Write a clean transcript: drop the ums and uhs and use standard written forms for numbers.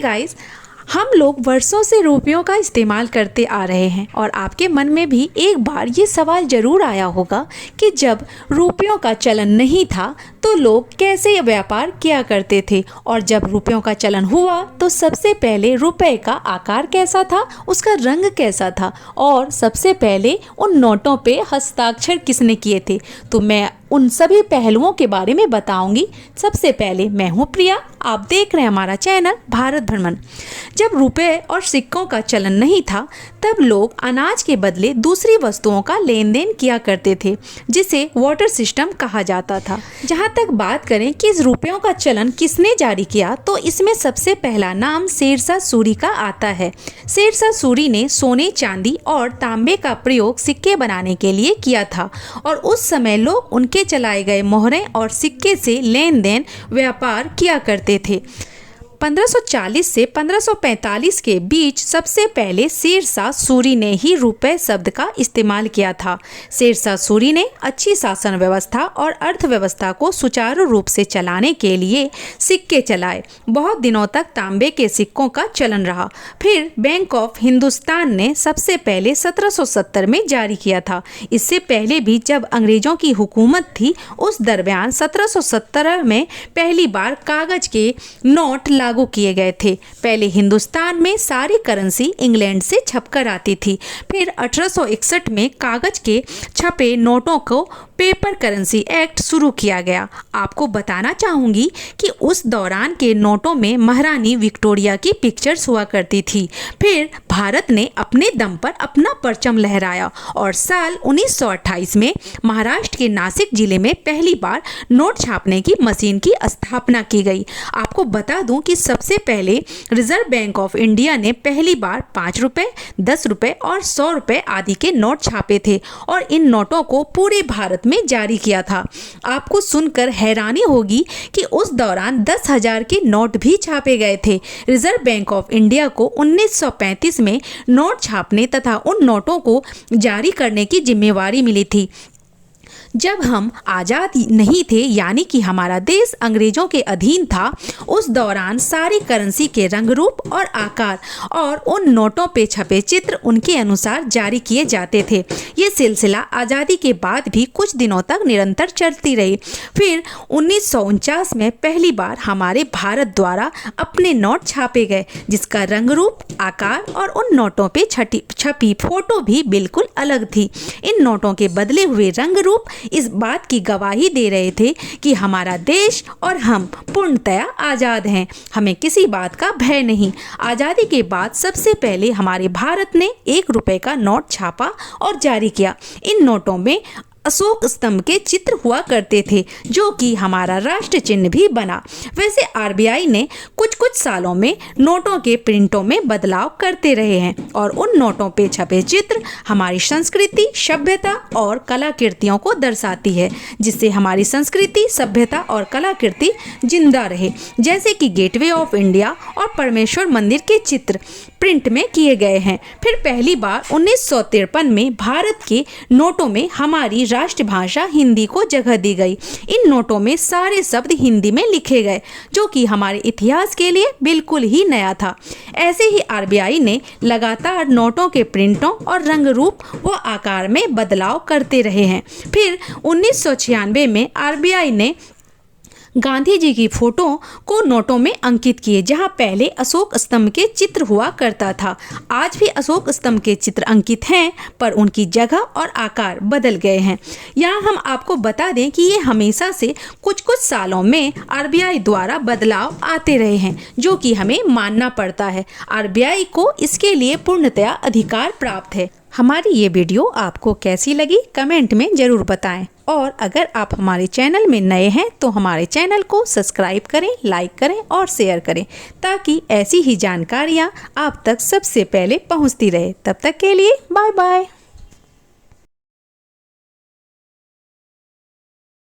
Guys, हम लोग वर्षों से रुपयों का इस्तेमाल करते आ रहे हैं और आपके मन में भी एक बार ये सवाल जरूर आया होगा कि जब रुपयों का चलन नहीं था तो लोग कैसे व्यापार किया करते थे, और जब रुपयों का चलन हुआ तो सबसे पहले रुपए का आकार कैसा था, उसका रंग कैसा था, और सबसे पहले उन नोटों पे हस्ताक्षर किसने किए थे। तो मैं उन सभी पहलुओं के बारे में बताऊंगी। सबसे पहले मैं हूँ प्रिया, आप देख रहे हैं हमारा चैनल भारत भ्रमण। जब रुपए और सिक्कों का चलन नहीं था तब लोग अनाज के बदले दूसरी वस्तुओं का लेन देन किया करते थे, जिसे वाटर सिस्टम कहा जाता था। जहाँ तक बात करें कि इस रुपयों का चलन किसने जारी किया, तो इसमें सबसे पहला नाम शेरशाह सूरी का आता है। शेरशाह सूरी ने सोने, चांदी और तांबे का प्रयोग सिक्के बनाने के लिए किया था और उस समय लोग उनके चलाए गए मोहरें और सिक्के से लेन देन व्यापार किया करते थे। 1540 से 1545 के बीच सबसे पहले शेरशाह सूरी ने ही रुपए शब्द का इस्तेमाल किया था। शेरशाह सूरी ने अच्छी शासन व्यवस्था और अर्थव्यवस्था को सुचारू रूप से चलाने के लिए सिक्के चलाए। बहुत दिनों तक तांबे के सिक्कों का चलन रहा। फिर बैंक ऑफ हिंदुस्तान ने सबसे पहले 1770 में जारी किया था। इससे पहले भी जब अंग्रेजों की हुकूमत थी उस दरमियान 1770 में पहली बार कागज के नोट लागू किए गए थे। पहले हिंदुस्तान में सारी करेंसी इंग्लैंड से छपकर आती थी। फिर 1861 में कागज के छपे नोटों को पेपर करेंसी एक्ट शुरू किया गया। आपको बताना चाहूंगी कि उस दौरान के नोटों में महारानी विक्टोरिया की पिक्चर्स हुआ करती थी। फिर भारत ने अपने दम पर अपना परचम लहराया और साल 1928 में महाराष्ट्र के नासिक जिले में पहली बार नोट छापने की मशीन की स्थापना की गई। आपको बता दूं कि सबसे पहले रिजर्व बैंक ऑफ इंडिया ने पहली बार 5 रुपए, 10 रुपए और 100 रुपए आदि के नोट छापे थे और इन नोटों को पूरे भारत में जारी किया था। आपको सुनकर हैरानी होगी कि उस दौरान 10,000 के नोट भी छापे गए थे। रिजर्व बैंक ऑफ इंडिया को 1935 में नोट छापने तथा उन नोटों को जारी करने की जिम्मेवारी मिली थी। जब हम आज़ाद नहीं थे, यानी कि हमारा देश अंग्रेजों के अधीन था, उस दौरान सारी करेंसी के रंग रूप और आकार और उन नोटों पे छपे चित्र उनके अनुसार जारी किए जाते थे। ये सिलसिला आज़ादी के बाद भी कुछ दिनों तक निरंतर चलती रही। फिर 1949 में पहली बार हमारे भारत द्वारा अपने नोट छापे गए, जिसका रंग रूप, आकार और उन नोटों पे छपी फोटो भी बिल्कुल अलग थी। इन नोटों के बदले हुए रंग रूप इस बात की गवाही दे रहे थे कि हमारा देश और हम पूर्णतया आज़ाद हैं। हमें किसी बात का भय नहीं। आज़ादी के बाद सबसे पहले हमारे भारत ने 1 रुपए का नोट छापा और जारी किया। इन नोटों में अशोक स्तंभ के चित्र हुआ करते थे, जो कि हमारा राष्ट्र चिन्ह भी बना। वैसे आरबीआई ने कुछ सालों में नोटों के प्रिंटों में बदलाव करते रहे हैं और उन नोटों पे छपे चित्र हमारी संस्कृति, सभ्यता और कलाकृतियों को दर्शाती है, जिससे हमारी संस्कृति, सभ्यता और कलाकृति जिंदा रहे। जैसे कि गेटवे ऑफ इंडिया और परमेश्वर मंदिर के चित्र प्रिंट में किए गए हैं। फिर पहली बार 1953 में भारत के नोटों में हमारी राष्ट्रभाषा हिंदी को जगह दी गई। इन नोटों में सारे शब्द हिंदी में लिखे गए, जो कि हमारे इतिहास के लिए बिल्कुल ही नया था। ऐसे ही आरबीआई ने लगातार नोटों के प्रिंटों और रंग रूप व आकार में बदलाव करते रहे हैं। फिर 1996 में आरबीआई ने गांधी जी की फोटो को नोटों में अंकित किए, जहां पहले अशोक स्तंभ के चित्र हुआ करता था। आज भी अशोक स्तंभ के चित्र अंकित हैं, पर उनकी जगह और आकार बदल गए हैं। यहाँ हम आपको बता दें कि ये हमेशा से कुछ सालों में आरबीआई द्वारा बदलाव आते रहे हैं, जो कि हमें मानना पड़ता है। आरबीआई को इसके लिए पूर्णतया अधिकार प्राप्त है। हमारी ये वीडियो आपको कैसी लगी कमेंट में ज़रूर बताएं, और अगर आप हमारे चैनल में नए हैं तो हमारे चैनल को सब्सक्राइब करें, लाइक करें और शेयर करें, ताकि ऐसी ही जानकारियाँ आप तक सबसे पहले पहुँचती रहे। तब तक के लिए बाय बाय।